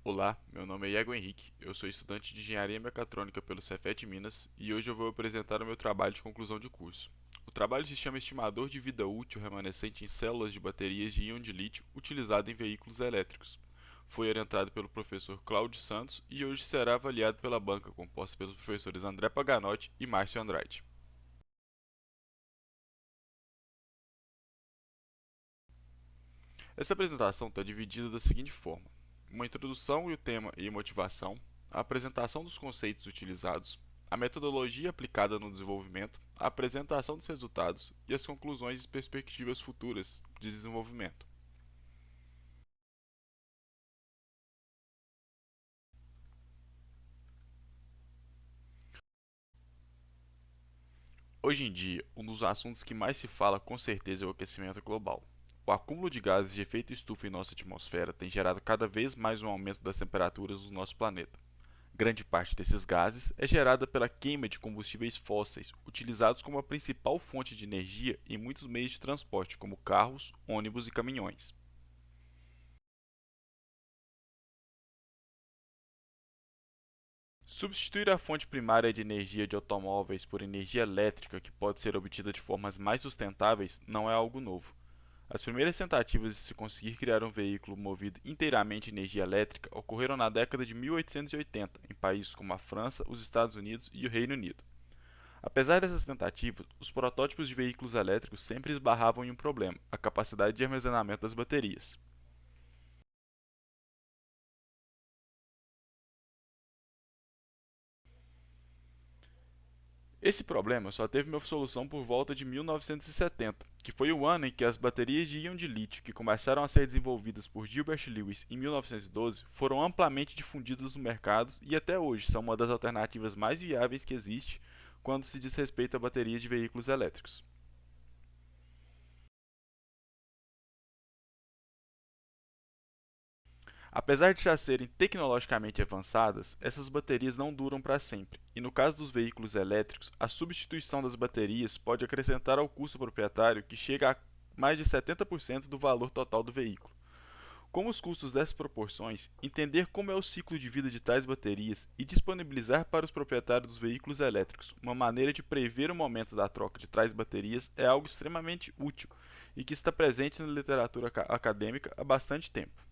Olá, meu nome é Iago Henrique, eu sou estudante de Engenharia Mecatrônica pelo Cefet Minas e hoje eu vou apresentar o meu trabalho de conclusão de curso. O trabalho se chama Estimador de Vida Útil Remanescente em Células de Baterias de Íon de Lítio utilizado em veículos elétricos. Foi orientado pelo professor Cláudio Santos e hoje será avaliado pela banca composta pelos professores André Paganotti e Márcio Andrade. Essa apresentação está dividida da seguinte forma: uma introdução e o tema e motivação, a apresentação dos conceitos utilizados, a metodologia aplicada no desenvolvimento, a apresentação dos resultados e as conclusões e perspectivas futuras de desenvolvimento. Hoje em dia, um dos assuntos que mais se fala com certeza é o aquecimento global. O acúmulo de gases de efeito estufa em nossa atmosfera tem gerado cada vez mais um aumento das temperaturas do nosso planeta. Grande parte desses gases é gerada pela queima de combustíveis fósseis, utilizados como a principal fonte de energia em muitos meios de transporte, como carros, ônibus e caminhões. Substituir a fonte primária de energia de automóveis por energia elétrica, que pode ser obtida de formas mais sustentáveis, não é algo novo. As primeiras tentativas de se conseguir criar um veículo movido inteiramente a energia elétrica ocorreram na década de 1880, em países como a França, os Estados Unidos e o Reino Unido. Apesar dessas tentativas, os protótipos de veículos elétricos sempre esbarravam em um problema: a capacidade de armazenamento das baterias. Esse problema só teve uma solução por volta de 1970, que foi o ano em que as baterias de íon de lítio, que começaram a ser desenvolvidas por Gilbert Lewis em 1912, foram amplamente difundidas no mercado e até hoje são uma das alternativas mais viáveis que existe quando se diz respeito a baterias de veículos elétricos. Apesar de já serem tecnologicamente avançadas, essas baterias não duram para sempre, e no caso dos veículos elétricos, a substituição das baterias pode acrescentar ao custo proprietário que chega a mais de 70% do valor total do veículo. Como os custos dessas proporções, entender como é o ciclo de vida de tais baterias e disponibilizar para os proprietários dos veículos elétricos uma maneira de prever o momento da troca de tais baterias é algo extremamente útil e que está presente na literatura acadêmica há bastante tempo.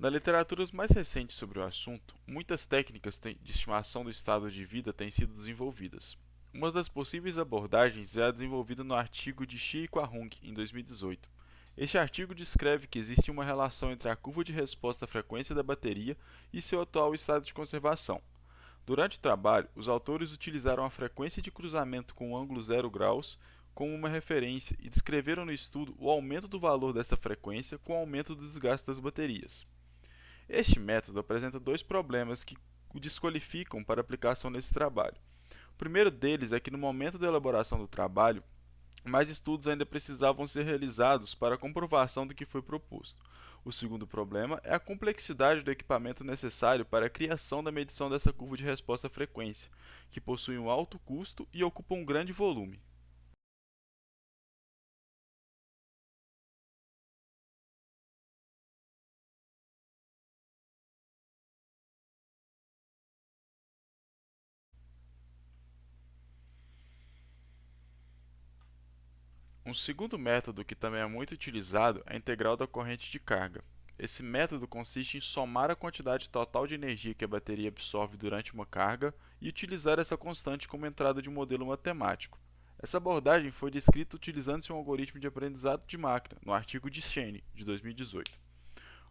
Na literatura mais recente sobre o assunto, muitas técnicas de estimação do estado de vida têm sido desenvolvidas. Uma das possíveis abordagens é a desenvolvida no artigo de Shi e Kwahung, em 2018. Este artigo descreve que existe uma relação entre a curva de resposta à frequência da bateria e seu atual estado de conservação. Durante o trabalho, os autores utilizaram a frequência de cruzamento com o ângulo 0 graus como uma referência e descreveram no estudo o aumento do valor dessa frequência com o aumento do desgaste das baterias. Este método apresenta dois problemas que o desqualificam para aplicação nesse trabalho. O primeiro deles é que, no momento da elaboração do trabalho, mais estudos ainda precisavam ser realizados para a comprovação do que foi proposto. O segundo problema é a complexidade do equipamento necessário para a criação da medição dessa curva de resposta à frequência, que possui um alto custo e ocupa um grande volume. Um segundo método que também é muito utilizado é a integral da corrente de carga. Esse método consiste em somar a quantidade total de energia que a bateria absorve durante uma carga e utilizar essa constante como entrada de um modelo matemático. Essa abordagem foi descrita utilizando-se um algoritmo de aprendizado de máquina, no artigo de Shane, de 2018.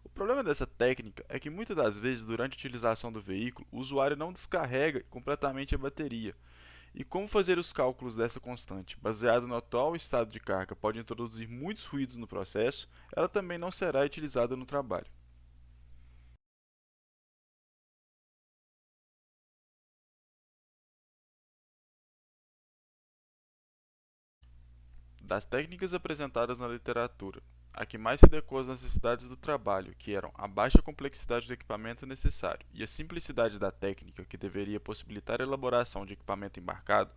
O problema dessa técnica é que muitas das vezes, durante a utilização do veículo, o usuário não descarrega completamente a bateria, e como fazer os cálculos dessa constante, baseado no atual estado de carga, pode introduzir muitos ruídos no processo, ela também não será utilizada no trabalho. Das técnicas apresentadas na literatura, a que mais se adequou às necessidades do trabalho, que eram a baixa complexidade do equipamento necessário e a simplicidade da técnica, que deveria possibilitar a elaboração de equipamento embarcado,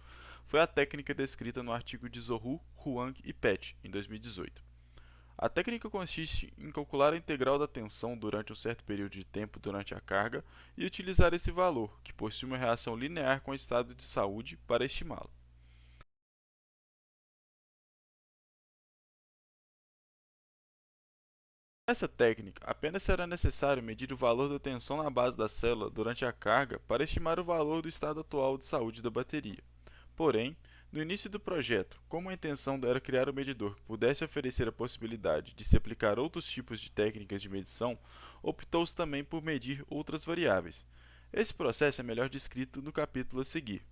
foi a técnica descrita no artigo de Zhou, Huang e Pett, em 2018. A técnica consiste em calcular a integral da tensão durante um certo período de tempo durante a carga e utilizar esse valor, que possui uma relação linear com o estado de saúde, para estimá-lo. Nessa técnica, apenas será necessário medir o valor da tensão na base da célula durante a carga para estimar o valor do estado atual de saúde da bateria. Porém, no início do projeto, como a intenção era criar um medidor que pudesse oferecer a possibilidade de se aplicar outros tipos de técnicas de medição, optou-se também por medir outras variáveis. Esse processo é melhor descrito no capítulo a seguir.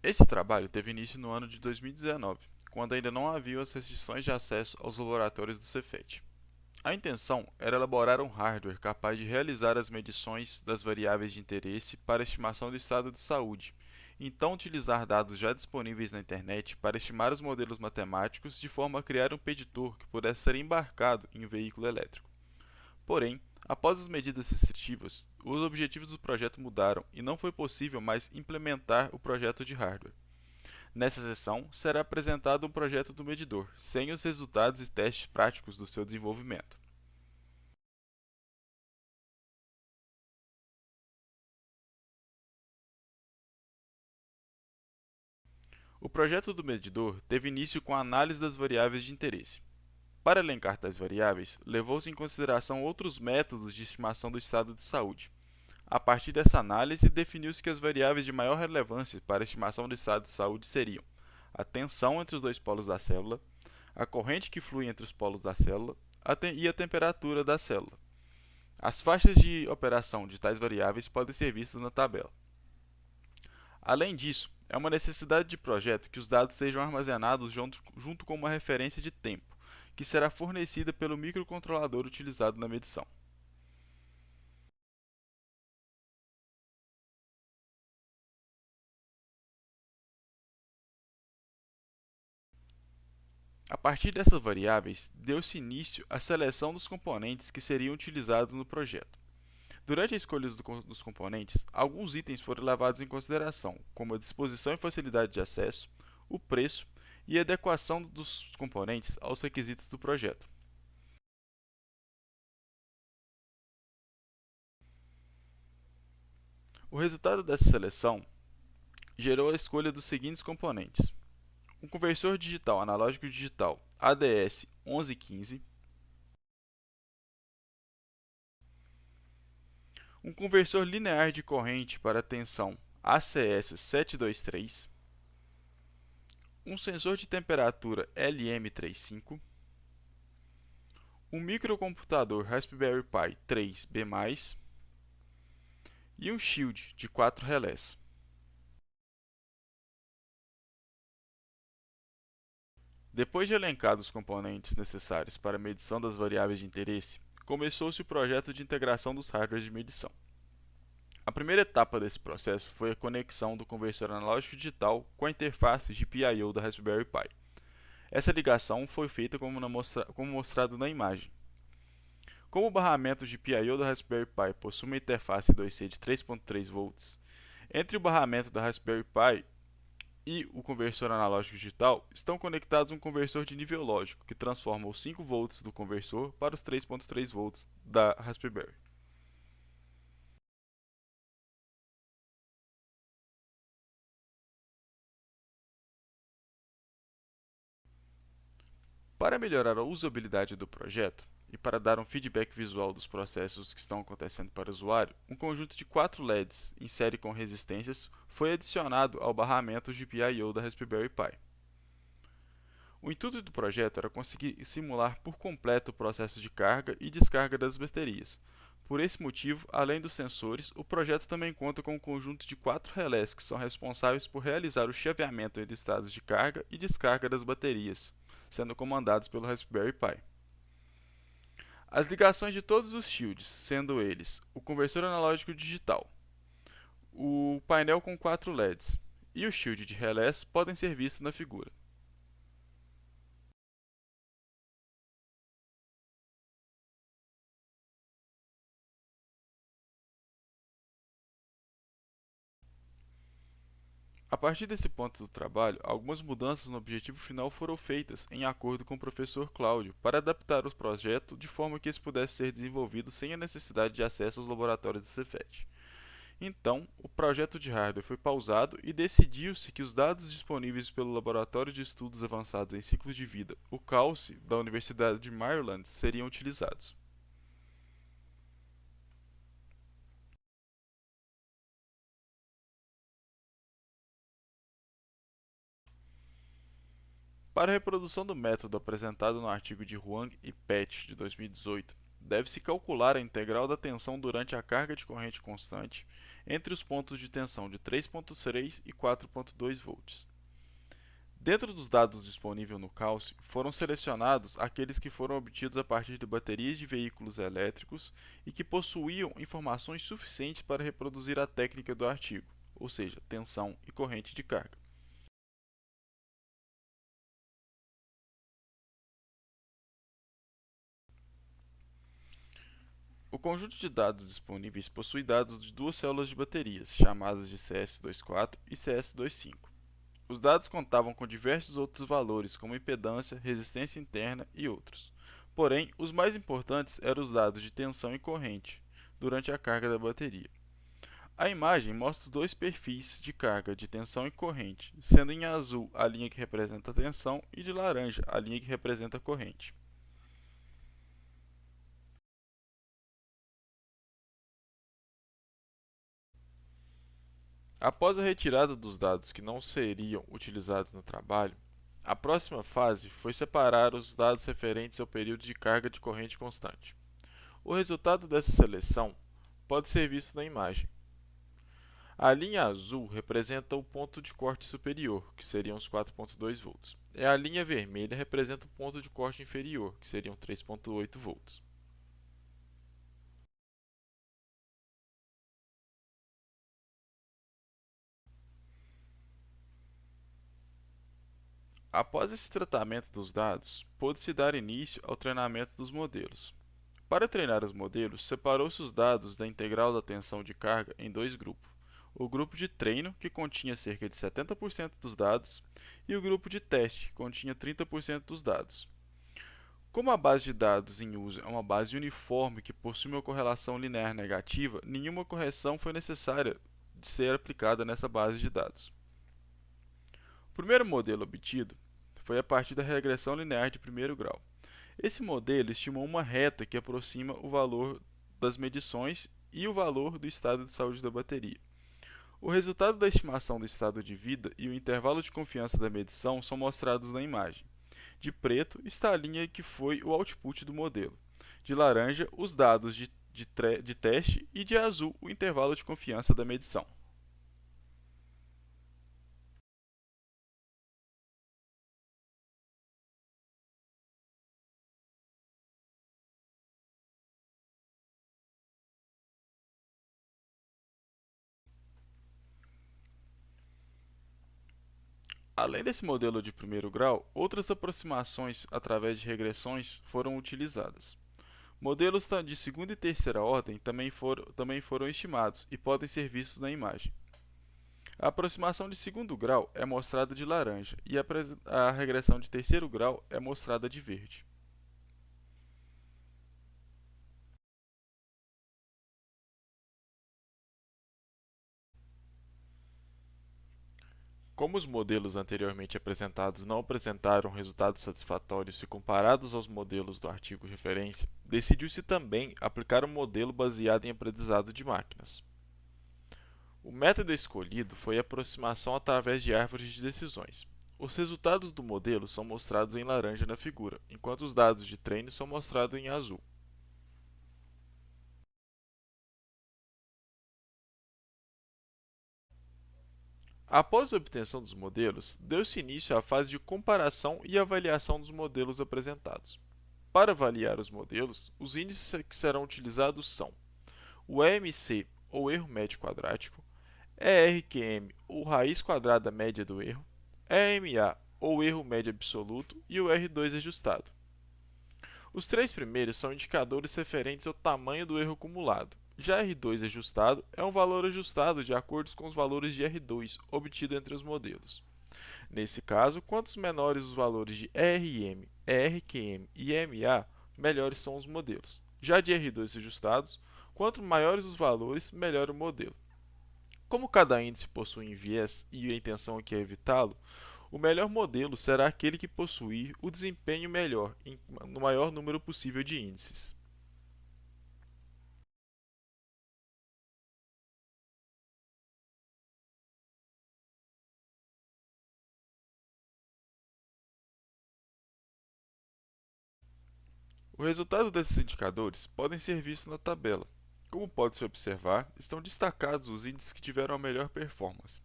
Esse trabalho teve início no ano de 2019, quando ainda não havia as restrições de acesso aos laboratórios do Cefet. A intenção era elaborar um hardware capaz de realizar as medições das variáveis de interesse para a estimação do estado de saúde, e então utilizar dados já disponíveis na internet para estimar os modelos matemáticos de forma a criar um preditor que pudesse ser embarcado em um veículo elétrico. Porém, após as medidas restritivas, os objetivos do projeto mudaram e não foi possível mais implementar o projeto de hardware. Nessa sessão, será apresentado um projeto do medidor, sem os resultados e testes práticos do seu desenvolvimento. O projeto do medidor teve início com a análise das variáveis de interesse. Para elencar tais variáveis, levou-se em consideração outros métodos de estimação do estado de saúde. A partir dessa análise, definiu-se que as variáveis de maior relevância para a estimação do estado de saúde seriam a tensão entre os dois polos da célula, a corrente que flui entre os polos da célula e a temperatura da célula. As faixas de operação de tais variáveis podem ser vistas na tabela. Além disso, é uma necessidade de projeto que os dados sejam armazenados junto com uma referência de tempo, que será fornecida pelo microcontrolador utilizado na medição. A partir dessas variáveis, deu-se início à seleção dos componentes que seriam utilizados no projeto. Durante a escolha dos componentes, alguns itens foram levados em consideração, como a disposição e facilidade de acesso, o preço e a adequação dos componentes aos requisitos do projeto. O resultado dessa seleção gerou a escolha dos seguintes componentes: um conversor digital analógico digital ADS 1115, um conversor linear de corrente para tensão ACS 723, um sensor de temperatura LM35, um microcomputador Raspberry Pi 3B+, e um shield de 4 relés. Depois de elencados os componentes necessários para a medição das variáveis de interesse, começou-se o projeto de integração dos hardwares de medição. A primeira etapa desse processo foi a conexão do conversor analógico digital com a interface GPIO da Raspberry Pi. Essa ligação foi feita como mostrado na imagem. Como o barramento GPIO da Raspberry Pi possui uma interface 2C de 3.3 volts, entre o barramento da Raspberry Pi e o conversor analógico digital estão conectados um conversor de nível lógico, que transforma os 5 volts do conversor para os 3.3 volts da Raspberry. Para melhorar a usabilidade do projeto e para dar um feedback visual dos processos que estão acontecendo para o usuário, um conjunto de 4 LEDs em série com resistências foi adicionado ao barramento GPIO da Raspberry Pi. O intuito do projeto era conseguir simular por completo o processo de carga e descarga das baterias. Por esse motivo, além dos sensores, o projeto também conta com um conjunto de 4 relés que são responsáveis por realizar o chaveamento entre estados de carga e descarga das baterias, sendo comandados pelo Raspberry Pi. As ligações de todos os shields, sendo eles o conversor analógico digital, o painel com 4 LEDs e o shield de relés, podem ser vistos na figura. A partir desse ponto do trabalho, algumas mudanças no objetivo final foram feitas em acordo com o professor Cláudio para adaptar o projeto de forma que esse pudesse ser desenvolvido sem a necessidade de acesso aos laboratórios do Cefet. Então, o projeto de hardware foi pausado e decidiu-se que os dados disponíveis pelo Laboratório de Estudos Avançados em Ciclo de Vida, o CALCE, da Universidade de Maryland, seriam utilizados. Para a reprodução do método apresentado no artigo de Huang e Pett de 2018, deve-se calcular a integral da tensão durante a carga de corrente constante entre os pontos de tensão de 3.3 e 4.2 volts. Dentro dos dados disponíveis no Calce, foram selecionados aqueles que foram obtidos a partir de baterias de veículos elétricos e que possuíam informações suficientes para reproduzir a técnica do artigo, ou seja, tensão e corrente de carga. O conjunto de dados disponíveis possui dados de duas células de baterias, chamadas de CS24 e CS25. Os dados contavam com diversos outros valores, como impedância, resistência interna e outros. Porém, os mais importantes eram os dados de tensão e corrente durante a carga da bateria. A imagem mostra os dois perfis de carga de tensão e corrente, sendo em azul a linha que representa a tensão e de laranja a linha que representa a corrente. Após a retirada dos dados que não seriam utilizados no trabalho, a próxima fase foi separar os dados referentes ao período de carga de corrente constante. O resultado dessa seleção pode ser visto na imagem. A linha azul representa o ponto de corte superior, que seriam os 4.2 volts, e a linha vermelha representa o ponto de corte inferior, que seriam 3.8 volts. Após esse tratamento dos dados, pôde-se dar início ao treinamento dos modelos. Para treinar os modelos, separou-se os dados da integral da tensão de carga em dois grupos. O grupo de treino, que continha cerca de 70% dos dados, e o grupo de teste, que continha 30% dos dados. Como a base de dados em uso é uma base uniforme que possui uma correlação linear negativa, nenhuma correção foi necessária de ser aplicada nessa base de dados. O primeiro modelo obtido foi a partir da regressão linear de primeiro grau. Esse modelo estimou uma reta que aproxima o valor das medições e o valor do estado de saúde da bateria. O resultado da estimação do estado de vida e o intervalo de confiança da medição são mostrados na imagem. De preto está a linha que foi o output do modelo. De laranja, os dados de teste e de azul, o intervalo de confiança da medição. Além desse modelo de primeiro grau, outras aproximações através de regressões foram utilizadas. Modelos de segunda e terceira ordem também foram estimados e podem ser vistos na imagem. A aproximação de segundo grau é mostrada de laranja e a regressão de terceiro grau é mostrada de verde. Como os modelos anteriormente apresentados não apresentaram resultados satisfatórios se comparados aos modelos do artigo de referência, decidiu-se também aplicar um modelo baseado em aprendizado de máquinas. O método escolhido foi a aproximação através de árvores de decisões. Os resultados do modelo são mostrados em laranja na figura, enquanto os dados de treino são mostrados em azul. Após a obtenção dos modelos, deu-se início à fase de comparação e avaliação dos modelos apresentados. Para avaliar os modelos, os índices que serão utilizados são o EMC, ou erro médio quadrático, ERQM, ou raiz quadrada média do erro, EMA, ou erro médio absoluto, e o R2 ajustado. Os três primeiros são indicadores referentes ao tamanho do erro acumulado, Já R2 ajustado é um valor ajustado de acordo com os valores de R2 obtido entre os modelos. Nesse caso, quantos menores os valores de RM, RQM e MA, melhores são os modelos. Já de R2 ajustados, quanto maiores os valores, melhor o modelo. Como cada índice possui um viés e a intenção aqui é evitá-lo, o melhor modelo será aquele que possuir o desempenho melhor no maior número possível de índices. O resultado desses indicadores podem ser vistos na tabela. Como pode-se observar, estão destacados os índices que tiveram a melhor performance.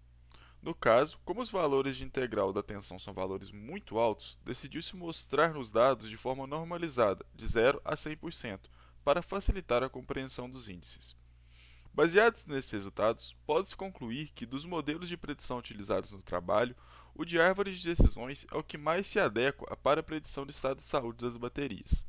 No caso, como os valores de integral da tensão são valores muito altos, decidiu-se mostrar nos dados de forma normalizada, de 0 a 100%, para facilitar a compreensão dos índices. Baseados nesses resultados, pode-se concluir que dos modelos de predição utilizados no trabalho, o de árvore de decisões é o que mais se adequa para a predição do estado de saúde das baterias.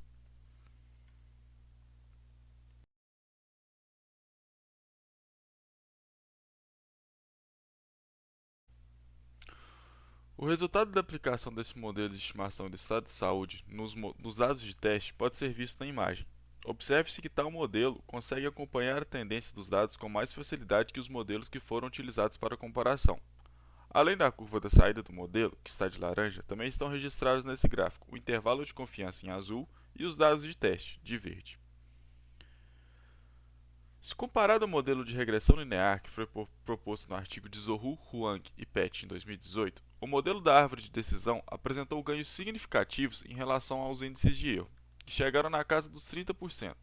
O resultado da aplicação desse modelo de estimação do estado de saúde nos dados de teste pode ser visto na imagem. Observe-se que tal modelo consegue acompanhar a tendência dos dados com mais facilidade que os modelos que foram utilizados para a comparação. Além da curva da saída do modelo, que está de laranja, também estão registrados nesse gráfico o intervalo de confiança em azul e os dados de teste, de verde. Se comparado ao modelo de regressão linear que foi proposto no artigo de Zohu, Huang e Pett em 2018, o modelo da árvore de decisão apresentou ganhos significativos em relação aos índices de erro, que chegaram na casa dos 30%.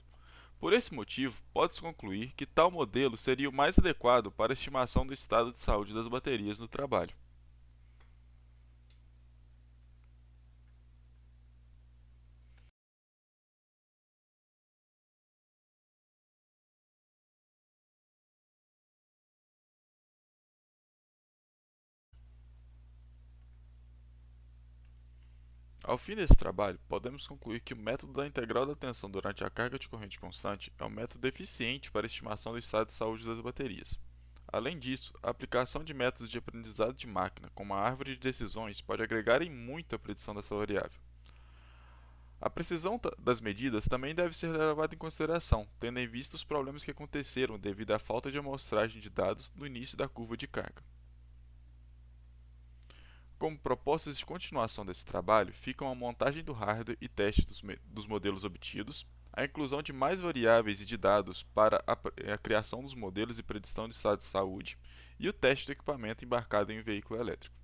Por esse motivo, pode-se concluir que tal modelo seria o mais adequado para a estimação do estado de saúde das baterias no trabalho. Ao fim desse trabalho, podemos concluir que o método da integral da tensão durante a carga de corrente constante é um método eficiente para a estimação do estado de saúde das baterias. Além disso, a aplicação de métodos de aprendizado de máquina, como a árvore de decisões, pode agregar em muito à predição dessa variável. A precisão das medidas também deve ser levada em consideração, tendo em vista os problemas que aconteceram devido à falta de amostragem de dados no início da curva de carga. Como propostas de continuação desse trabalho ficam a montagem do hardware e teste dos modelos obtidos, a inclusão de mais variáveis e de dados para a criação dos modelos e predição de estado de saúde e o teste do equipamento embarcado em um veículo elétrico.